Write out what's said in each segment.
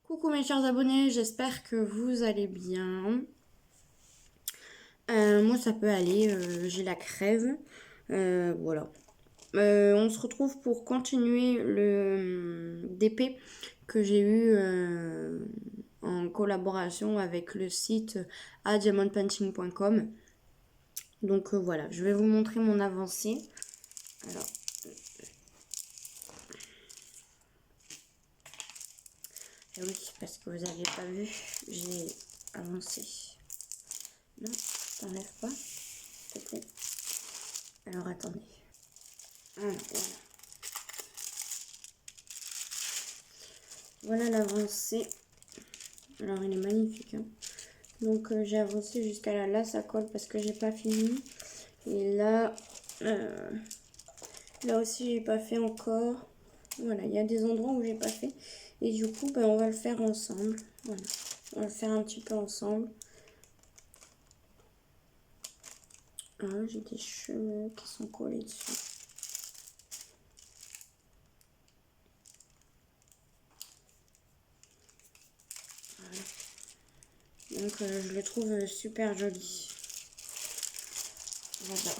Coucou mes chers abonnés, j'espère que vous allez bien. Moi ça peut aller, j'ai la crève. Voilà. On se retrouve pour continuer le DP que j'ai eu en collaboration avec le site adiamondpainting.com. Donc voilà, je vais vous montrer mon avancée. Alors, ah oui, parce que vous n'avez pas vu, j'ai avancé. Non, t'enlèves pas, s'il te plaît. Alors attendez. Voilà. Voilà l'avancée. Alors il est magnifique. Hein. Donc j'ai avancé jusqu'à là, ça colle parce que j'ai pas fini. Et là, là aussi j'ai pas fait encore. Voilà, il y a des endroits où j'ai pas fait. Et du coup, ben, on va le faire ensemble. Voilà, on va le faire un petit peu ensemble. Ah, j'ai des cheveux qui sont collés dessus. Voilà. Donc je le trouve super joli. J'adore.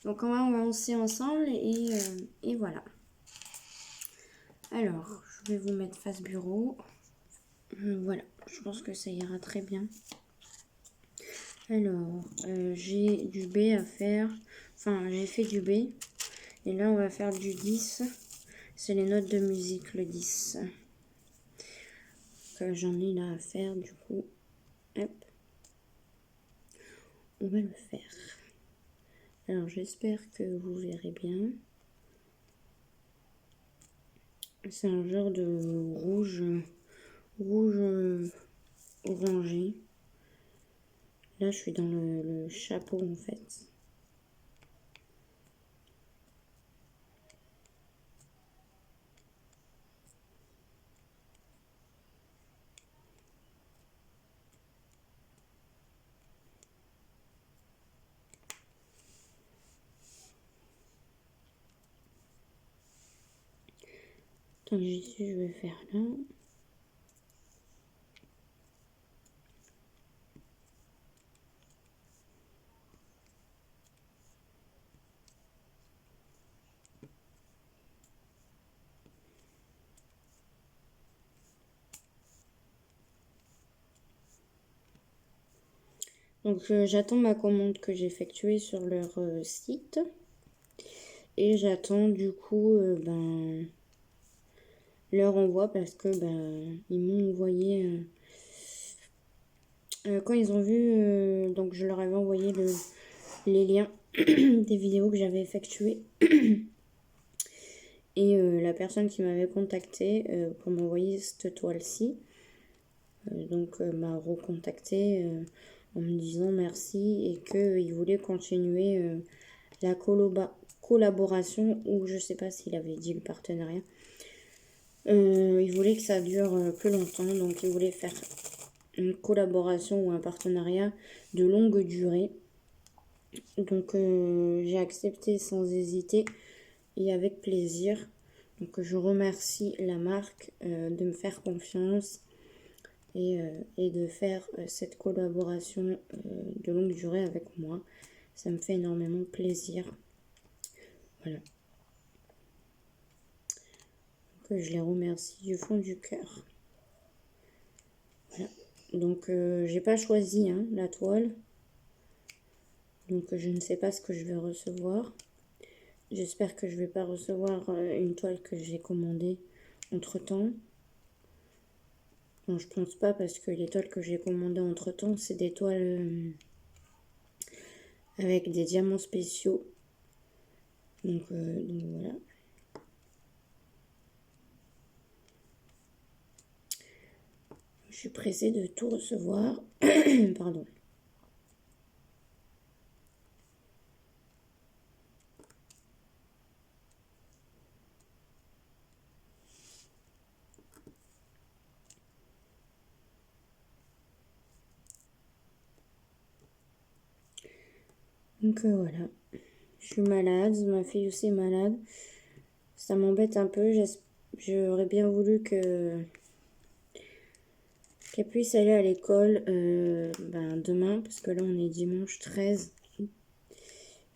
Donc on va avancer ensemble et voilà. Alors, je vais vous mettre face bureau. Voilà, je pense que ça ira très bien. Alors, j'ai du B à faire. Enfin, j'ai fait du B. Et là, on va faire du 10. C'est les notes de musique, le 10. Que j'en ai là à faire, du coup. Hop. On va le faire. Alors, j'espère que vous verrez bien. C'est un genre de rouge orangé. Là, je suis dans le chapeau, en fait. Tant que j'y suis, je vais faire là. Donc j'attends ma commande que j'ai effectuée sur leur site. Et j'attends du coup leur envoi parce que ils m'ont envoyé quand ils ont vu donc je leur avais envoyé les liens des vidéos que j'avais effectuées. Et la personne qui m'avait contacté pour m'envoyer cette toile-ci m'a recontacté en me disant merci et qu'il voulait continuer la collaboration, ou je sais pas s'il avait dit le partenariat. Il voulait que ça dure plus longtemps, donc il voulait faire une collaboration ou un partenariat de longue durée. Donc j'ai accepté sans hésiter et avec plaisir. Donc je remercie la marque de me faire confiance et de faire cette collaboration de longue durée avec moi. Ça me fait énormément plaisir. Voilà. Donc je les remercie du fond du cœur. Voilà. Donc j'ai pas choisi la toile. Donc je ne sais pas ce que je vais recevoir. J'espère que je vais pas recevoir une toile que j'ai commandée entre temps. Non, je pense pas parce que les toiles que j'ai commandées entre temps, c'est des toiles avec des diamants spéciaux. Donc voilà. Je suis pressée de tout recevoir. Pardon. Donc voilà. Je suis malade, ma fille aussi est malade. Ça m'embête un peu. J'aurais bien voulu que qu'elle puisse aller à l'école demain, parce que là on est dimanche 13.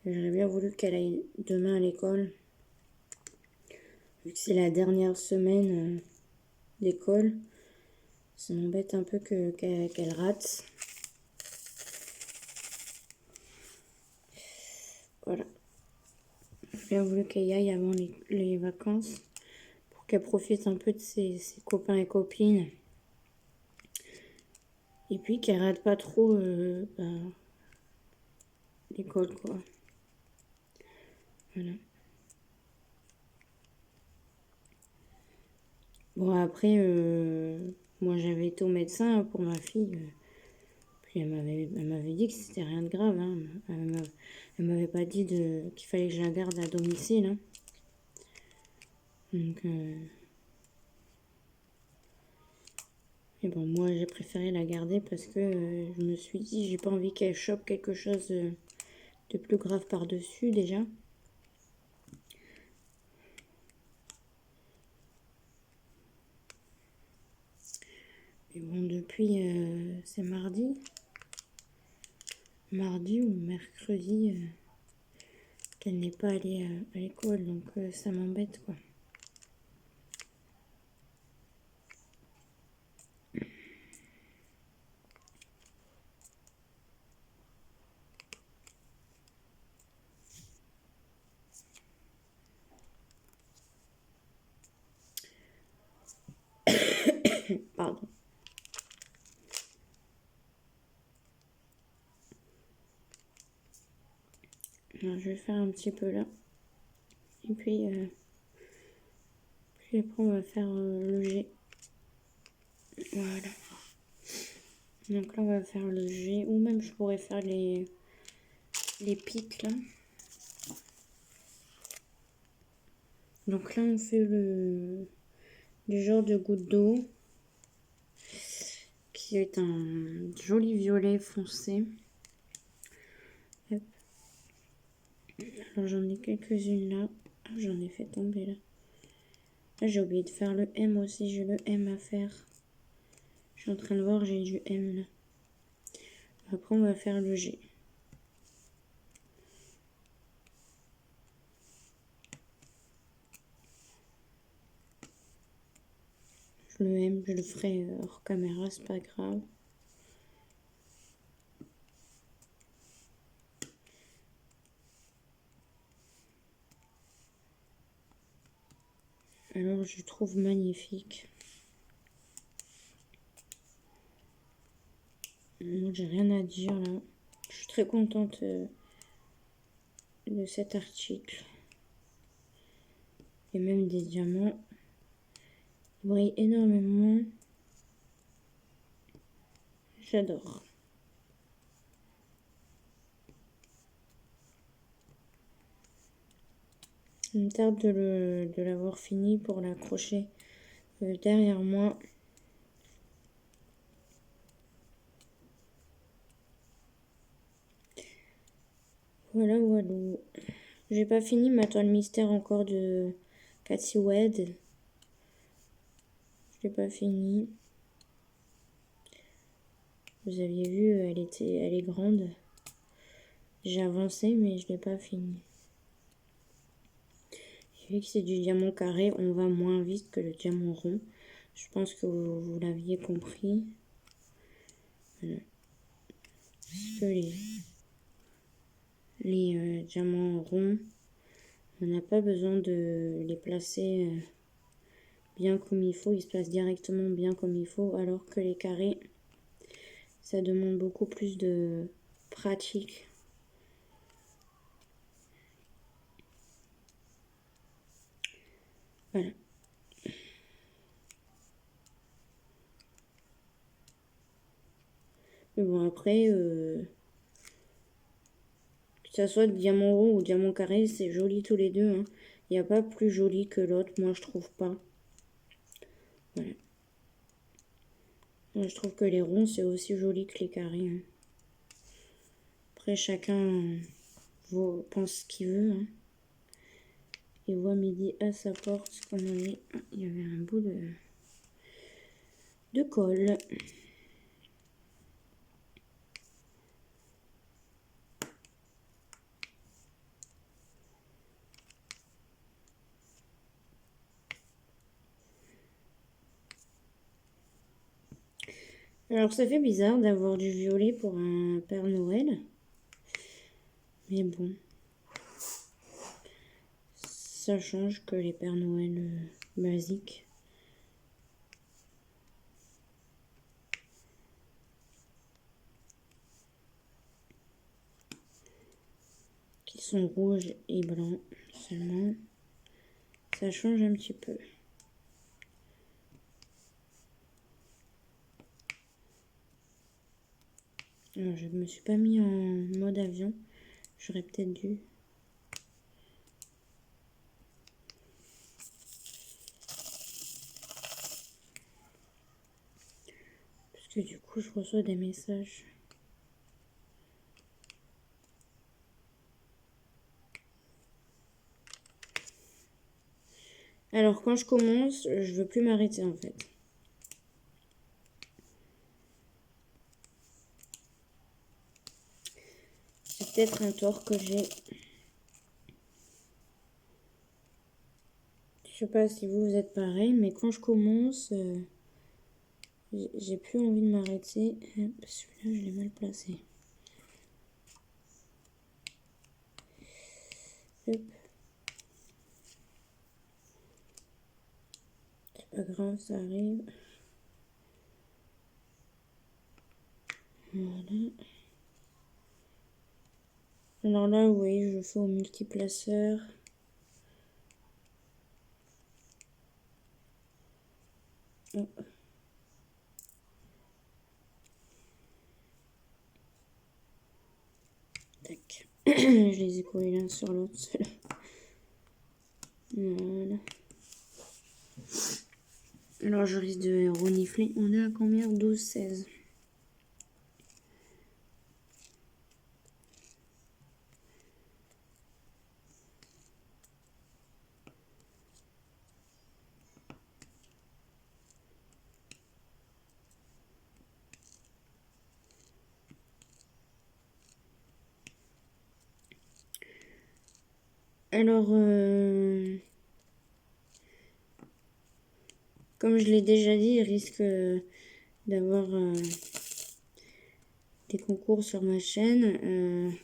J'aurais bien voulu qu'elle aille demain à l'école, vu que c'est la dernière semaine d'école. Ça m'embête un peu qu'elle rate. Voilà. J'ai bien voulu qu'elle y aille avant les vacances, pour qu'elle profite un peu de ses copains et copines. Et puis qu'elle rate pas trop l'école, quoi. Voilà. Bon, après, moi j'avais été au médecin pour ma fille. Puis elle m'avait dit que c'était rien de grave. Hein. Elle m'avait pas dit qu'il fallait que je la garde à domicile. Hein. Donc, et bon, moi j'ai préféré la garder parce que je me suis dit, j'ai pas envie qu'elle chope quelque chose de plus grave par-dessus déjà. Et bon, depuis, c'est mardi ou mercredi qu'elle n'est pas allée à l'école, donc ça m'embête, quoi. Pardon. Alors, je vais faire un petit peu là. Et puis après, on va faire le G. Voilà. Donc là, on va faire le G. Ou même, je pourrais faire les pics, là. Donc là, on fait le genre de goutte d'eau, qui est un joli violet foncé. Hop. Alors, j'en ai quelques-unes là. Ah, j'en ai fait tomber là. Là, j'ai oublié de faire le M aussi. J'ai le M à faire. Je suis en train de voir, j'ai du M là. Après, on va faire le G. Le M, je le ferai hors caméra, c'est pas grave. Alors, je trouve magnifique. Moi, j'ai rien à dire là. Je suis très contente de cet article. Et même des diamants. Ils brillent énormément. J'adore. Il me tarde de l'avoir fini pour l'accrocher derrière moi. Voilà, voilà. J'ai pas fini ma toile mystère encore de Cathy Wed. Je l'ai pas fini. Vous aviez vu, elle est grande. J'ai avancé, mais je l'ai pas fini. Vu que c'est du diamant carré, on va moins vite que le diamant rond. Je pense que vous l'aviez compris. Voilà. Parce que les diamants ronds, on n'a pas besoin de les placer bien comme il faut. Ils se placent directement bien comme il faut. Alors que les carrés, ça demande beaucoup plus de pratique. Voilà. Mais bon, après, que ça soit diamant rond ou diamant carré, c'est joli tous les deux. Hein. Il n'y a pas plus joli que l'autre, moi je trouve pas. Voilà. Moi, je trouve que les ronds, c'est aussi joli que les carrés. Hein. Après, chacun pense ce qu'il veut. Hein. Et voit midi à sa porte, comme on dit. Ah, il y avait un bout de colle. Alors ça fait bizarre d'avoir du violet pour un Père Noël. Mais bon. Ça change que les Pères Noël basiques. Qui sont rouges et blancs seulement. Ça change un petit peu. Alors, je me suis pas mis en mode avion. J'aurais peut-être dû. Parce que du coup, je reçois des messages. Alors, quand je commence, je veux plus m'arrêter en fait. C'est peut-être un tort que j'ai. Je sais pas si vous êtes pareil, mais quand je commence, j'ai plus envie de m'arrêter. Celui-là, je l'ai mal placé. Hop. C'est pas grave, ça arrive. Voilà. Alors là, oui, je fais au multiplaceur. Oh. Tac. Je les ai collés l'un sur l'autre. Voilà. Alors je risque de renifler. On est à combien? 12, 16. Alors, comme je l'ai déjà dit, il risque d'avoir des concours sur ma chaîne.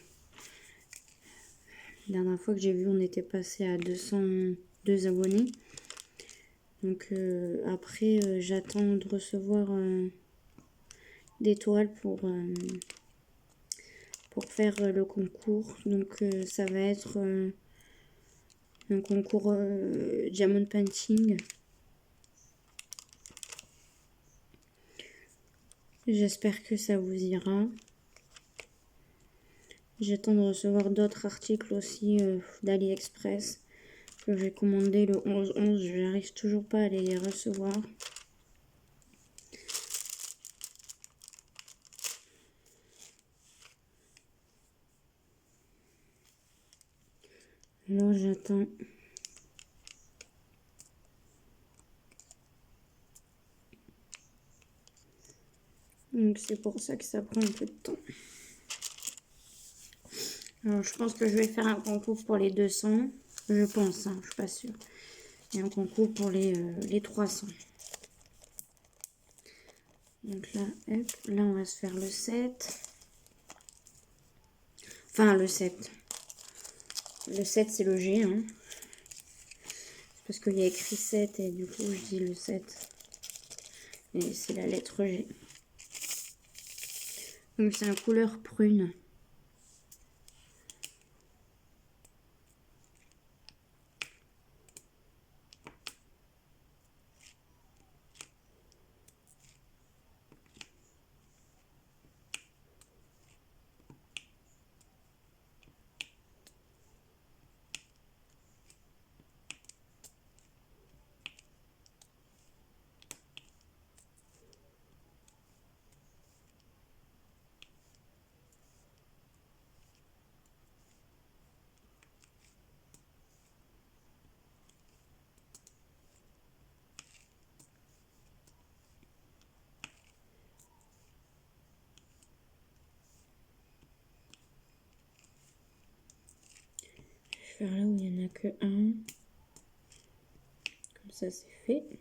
La dernière fois que j'ai vu, on était passé à 202 abonnés. Donc après, j'attends de recevoir des toiles pour faire le concours. Donc ça va être un concours Diamond Painting. J'espère que ça vous ira. J'attends de recevoir d'autres articles aussi d'AliExpress que j'ai commandé le 11-11. Je n'arrive toujours pas à les recevoir. Alors j'attends. Donc c'est pour ça que ça prend un peu de temps. Alors je pense que je vais faire un concours pour les 200. Je pense, hein, je suis pas sûre. Et un concours pour les 300. Donc là, hop, là on va se faire le 7. Enfin le 7. Le 7 c'est le G. Hein. Parce qu'il y a écrit 7 et du coup je dis le 7. Et c'est la lettre G. Donc c'est en couleur prune. Je vais faire là où il n'y en a que un. Comme ça c'est fait.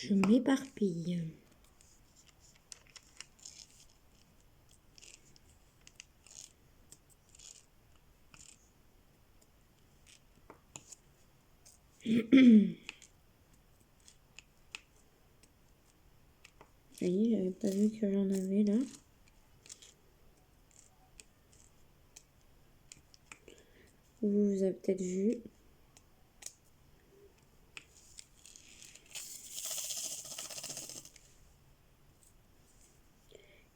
Je m'éparpille. Vous voyez, j'avais pas vu que j'en avais là. Vous avez peut-être vu.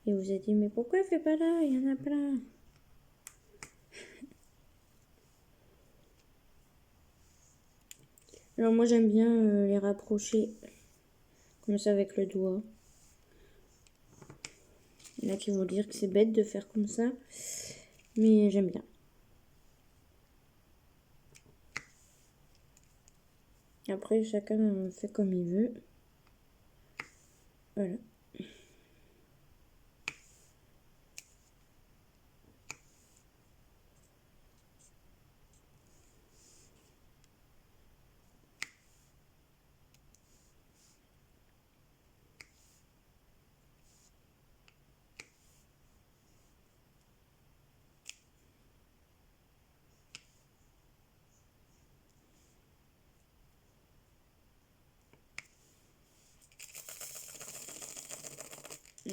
Et vous avez dit, mais pourquoi elle fait pas là? Il y en a plein. Alors moi j'aime bien les rapprocher comme ça avec le doigt. Il y en a qui vont dire que c'est bête de faire comme ça, mais j'aime bien. Après chacun fait comme il veut. Voilà.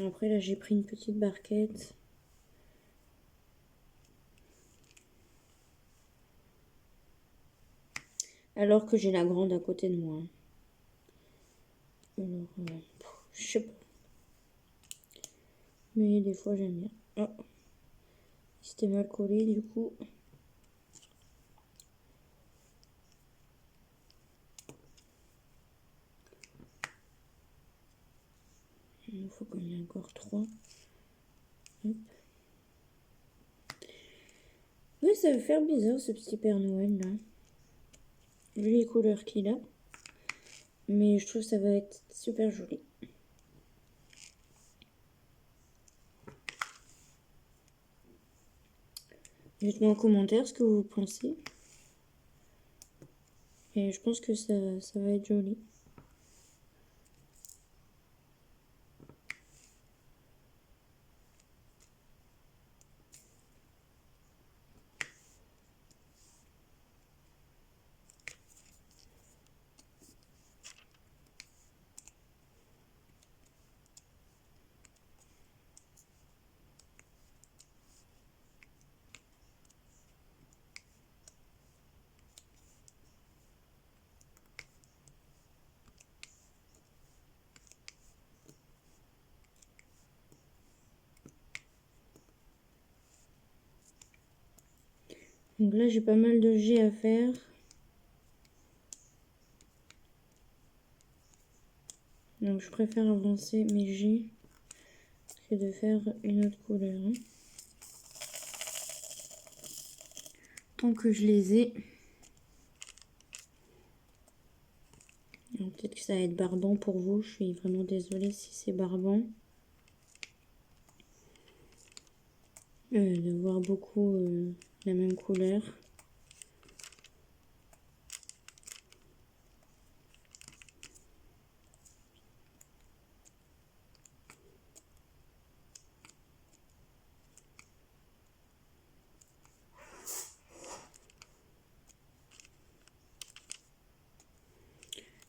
Après là j'ai pris une petite barquette. Alors que j'ai la grande à côté de moi. Alors, je sais pas. Mais des fois j'aime bien. Oh, c'était mal collé du coup. Il faut qu'on y ait encore 3. Hop. Oui, ça va faire bizarre ce petit Père Noël là. Vu les couleurs qu'il a. Mais je trouve que ça va être super joli. Dites-moi en commentaire ce que vous pensez. Et je pense que ça va être joli. Donc là, j'ai pas mal de G à faire. Donc je préfère avancer mes G que de faire une autre couleur. Hein. Tant que je les ai. Peut-être que ça va être barbant pour vous. Je suis vraiment désolée si c'est barbant. De voir beaucoup la même couleur.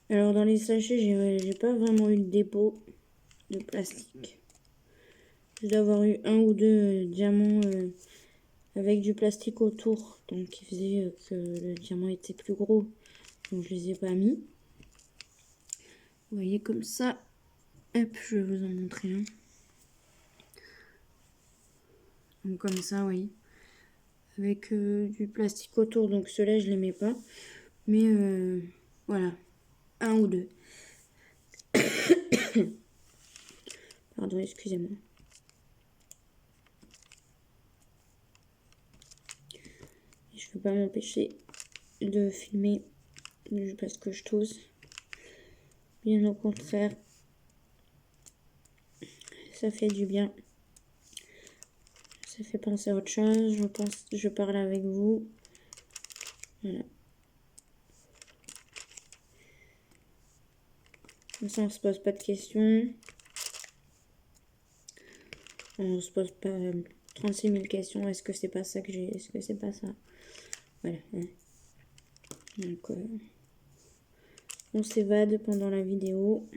Alors dans les sachets, j'ai pas vraiment eu de dépôt de plastique. Je dois avoir eu 1 ou 2 diamants avec du plastique autour. Donc qui faisait que le diamant était plus gros. Donc je les ai pas mis. Vous voyez comme ça. Hop, je vais vous en montrer un. Donc comme ça, oui. Avec du plastique autour. Donc ceux-là, je les mets pas. Mais voilà. 1 ou 2. Pardon, excusez-moi. Je ne peux pas m'empêcher de filmer parce que je tousse. Bien au contraire. Ça fait du bien. Ça fait penser à autre chose. Je parle avec vous. Voilà. Comme ça, on se pose pas de questions. On se pose pas 36 000 questions. Est-ce que c'est pas ça que j'ai? Est-ce que c'est pas ça? Voilà. Donc, on s'évade pendant la vidéo.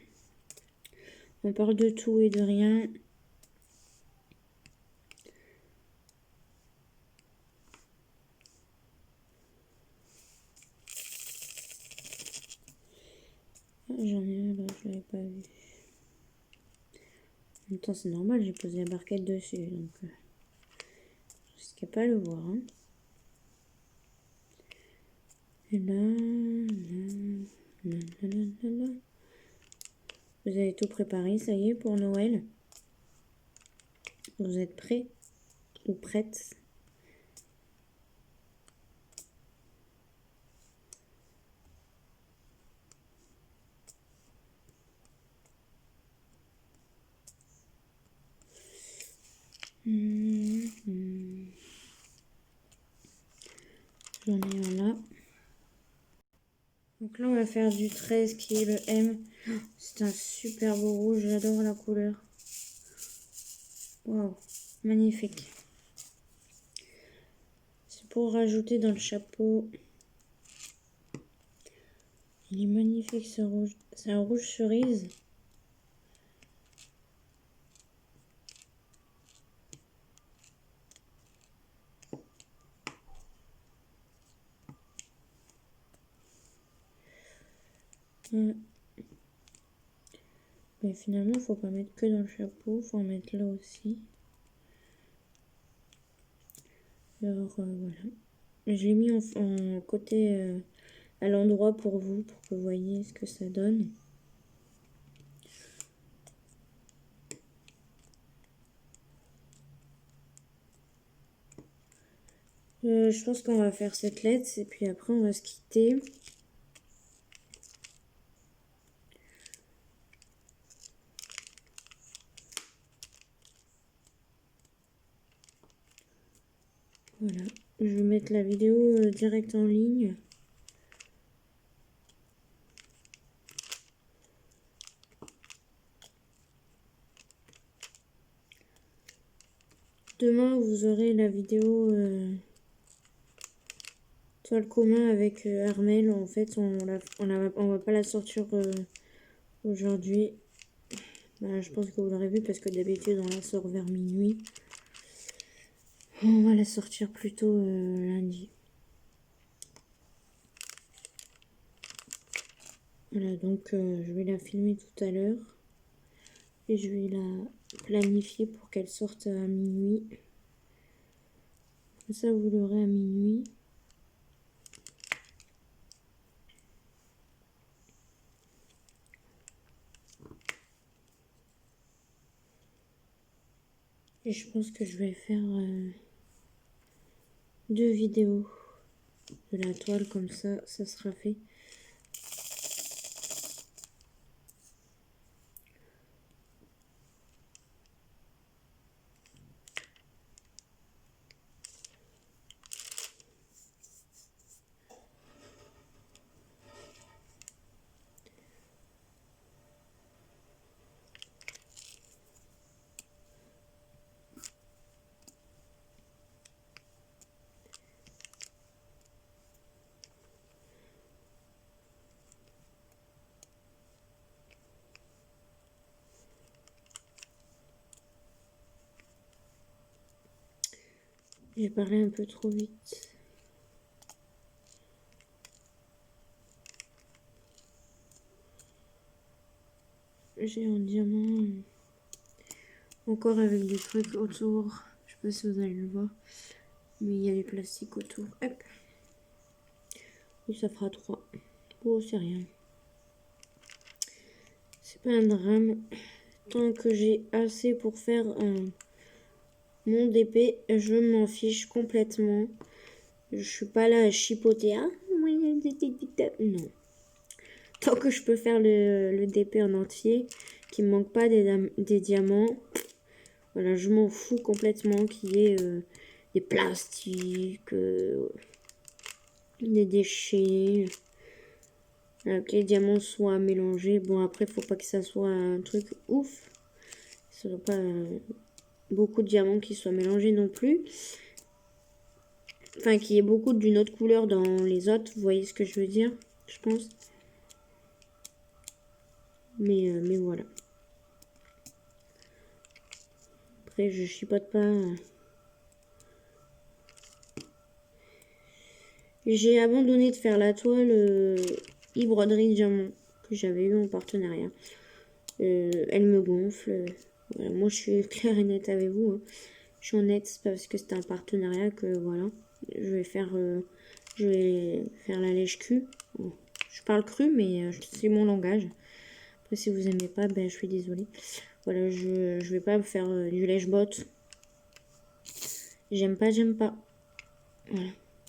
On parle de tout et de rien. J'en ai un là, je l'avais pas vu. En même temps, c'est normal, j'ai posé la barquette dessus, donc je risque pas le voir. Hein. Et là, là. Vous avez tout préparé, ça y est, pour Noël? Vous êtes prêts ou prêtes? J'en ai un là. Donc là, on va faire du 13 qui est le M. C'est un super beau rouge, j'adore la couleur. Waouh, magnifique. C'est pour rajouter dans le chapeau. Il est magnifique ce rouge. C'est un rouge cerise. Mais finalement, il faut pas mettre que dans le chapeau, il faut en mettre là aussi. Alors voilà. Je l'ai mis en côté à l'endroit pour vous que vous voyez ce que ça donne. Je pense qu'on va faire cette lettre et puis après on va se quitter. Voilà, je vais mettre la vidéo direct en ligne. Demain, vous aurez la vidéo toile commun avec Armel. En fait, on va pas la sortir aujourd'hui. Bah, je pense que vous l'aurez vu parce que d'habitude, on la sort vers minuit. On va la sortir plutôt lundi. Voilà, donc je vais la filmer tout à l'heure. Et je vais la planifier pour qu'elle sorte à minuit. Ça, vous l'aurez à minuit. Et je pense que je vais faire 2 vidéos de la toile, comme ça sera fait. J'ai parlé un peu trop vite. J'ai un diamant encore avec des trucs autour. Je sais pas si vous allez le voir. Mais il y a du plastique autour. Hop. Et ça fera 3. Oh, c'est rien. C'est pas un drame. Tant que j'ai assez pour faire mon DP, je m'en fiche complètement. Je suis pas là à chipoter. Ah, non. Tant que je peux faire le DP en entier, qu'il me manque pas des diamants, voilà, je m'en fous complètement qu'il y ait des plastiques, des déchets. Que les diamants soient mélangés. Bon, après, faut pas que ça soit un truc ouf. Ça doit pas beaucoup de diamants qui soient mélangés non plus. Enfin, qu'il y ait beaucoup d'une autre couleur dans les autres. Vous voyez ce que je veux dire, je pense. Mais voilà. Après, je chipote pas. J'ai abandonné de faire la toile e-broderie diamant que j'avais eu en partenariat. Elle me gonfle. Voilà, moi, je suis claire et nette avec vous. Hein. Je suis honnête, c'est pas parce que c'était un partenariat que voilà. Je vais faire la lèche-cul. Bon, je parle cru, mais c'est mon langage. Après, si vous aimez pas, ben, je suis désolée. Voilà, je vais pas faire du lèche-botte. J'aime pas, j'aime pas. Voilà.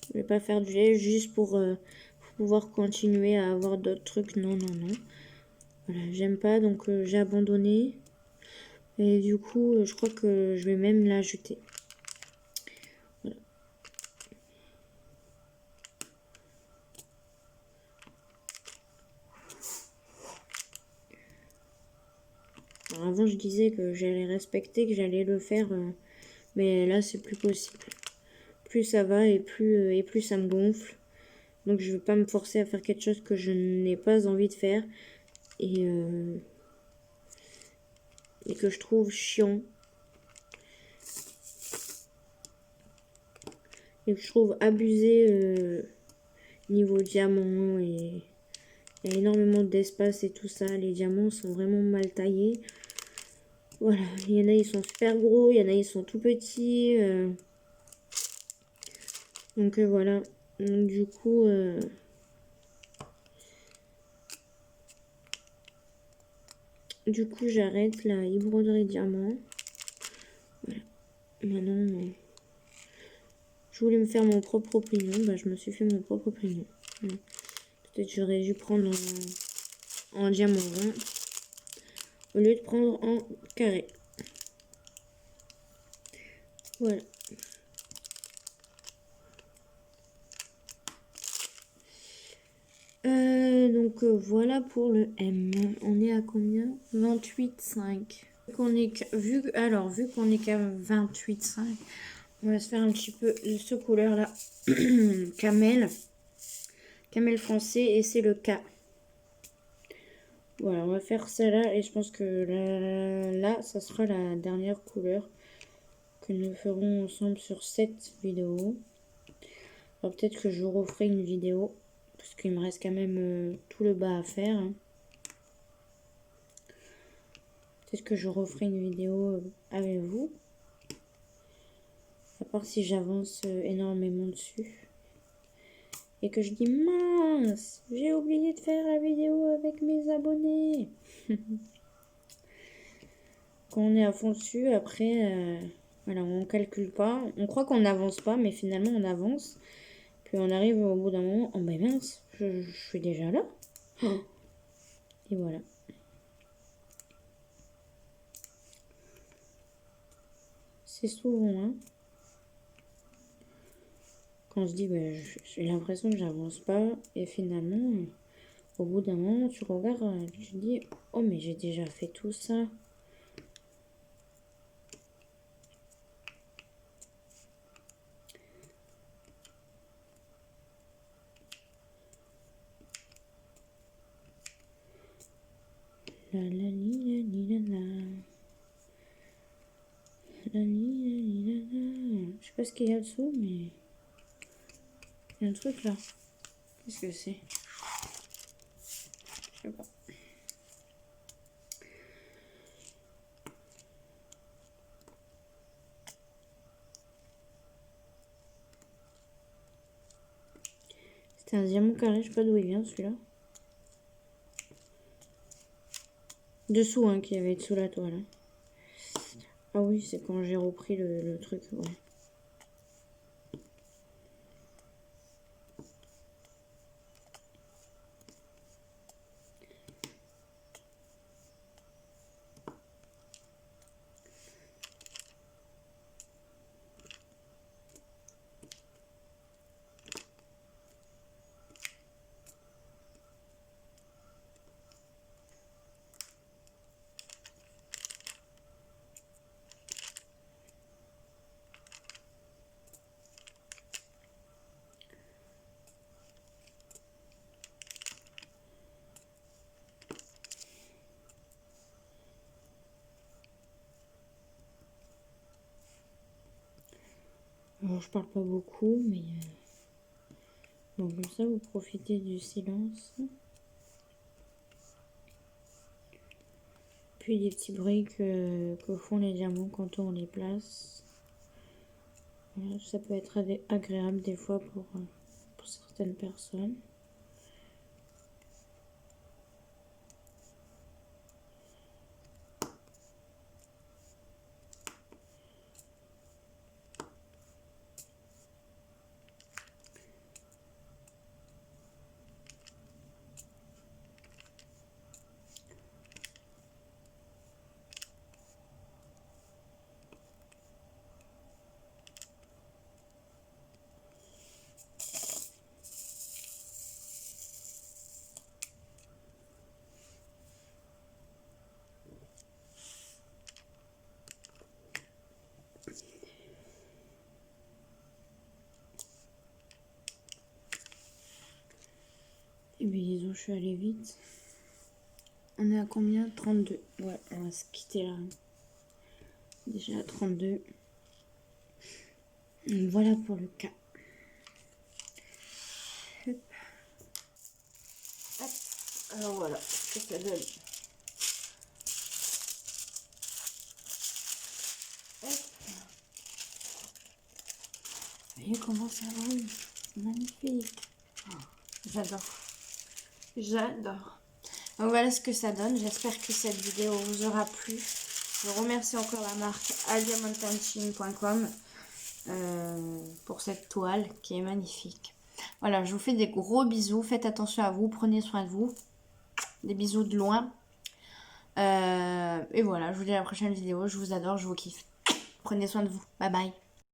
Je vais pas faire du lait juste pour pouvoir continuer à avoir d'autres trucs. Non, non, non. Voilà, j'aime pas, donc j'ai abandonné. Et du coup, je crois que je vais même la jeter. Voilà. Alors avant, je disais que j'allais respecter, que j'allais le faire. Mais là, c'est plus possible. Plus ça va et plus ça me gonfle. Donc, je ne veux pas me forcer à faire quelque chose que je n'ai pas envie de faire. Et que je trouve chiant. Et que je trouve abusé niveau diamant. Et il y a énormément d'espace et tout ça. Les diamants sont vraiment mal taillés. Voilà, il y en a, ils sont super gros. Il y en a, ils sont tout petits. Donc voilà. Donc, du coup... j'arrête la e-broderie diamant. Voilà. Maintenant, je voulais me faire mon propre opinion. Bah, je me suis fait mon propre opinion. Voilà. Peut-être j'aurais dû prendre en diamant rond au lieu de prendre en carré. Voilà. Donc voilà pour le M. On est à combien? 28,5. Alors, vu qu'on est qu'à 28,5, on va se faire un petit peu de ce couleur-là. Camel. Camel français et c'est le K. Voilà, on va faire ça là et je pense que là, ça sera la dernière couleur que nous ferons ensemble sur cette vidéo. Alors peut-être que je vous referai une vidéo parce qu'il me reste quand même tout le bas à faire. Hein. Peut-être que je referai une vidéo avec vous. À part si j'avance énormément dessus. Et que je dis mince, j'ai oublié de faire la vidéo avec mes abonnés. Quand on est à fond dessus, après, voilà, on calcule pas. On croit qu'on n'avance pas, mais finalement on avance. Puis on arrive au bout d'un moment, oh ben mince, je suis déjà là. Et voilà. C'est souvent, hein. Quand on se dit, ben, j'ai l'impression que j'avance pas. Et finalement, au bout d'un moment, tu regardes, tu te dis, oh mais j'ai déjà fait tout ça. La la li la la la. La li la la. Je sais pas ce qu'il y a dessous, mais il y a un truc là. Qu'est-ce que c'est? Je sais pas. C'était un diamant carré, je sais pas d'où il vient celui-là. Dessous, hein, qu'il y avait dessous la toile. Hein. Ah oui, c'est quand j'ai repris le truc, ouais. Alors, je parle pas beaucoup, mais bon, comme ça, vous profitez du silence. Puis des petits bruits que font les diamants quand on les place. Voilà, ça peut être agréable des fois pour certaines personnes. Et bien disons, je suis allée vite. On est à combien? 32. Ouais, on va se quitter là. Déjà à 32. Donc voilà pour le cas. Hop. Hop. Alors voilà ce que ça donne. Hop. Vous voyez comment ça brille? C'est magnifique. Oh, j'adore. J'adore. Donc voilà ce que ça donne. J'espère que cette vidéo vous aura plu. Je remercie encore la marque aliamountainchine.com pour cette toile qui est magnifique. Voilà, je vous fais des gros bisous. Faites attention à vous. Prenez soin de vous. Des bisous de loin. Et voilà, je vous dis à la prochaine vidéo. Je vous adore, je vous kiffe. Prenez soin de vous. Bye bye.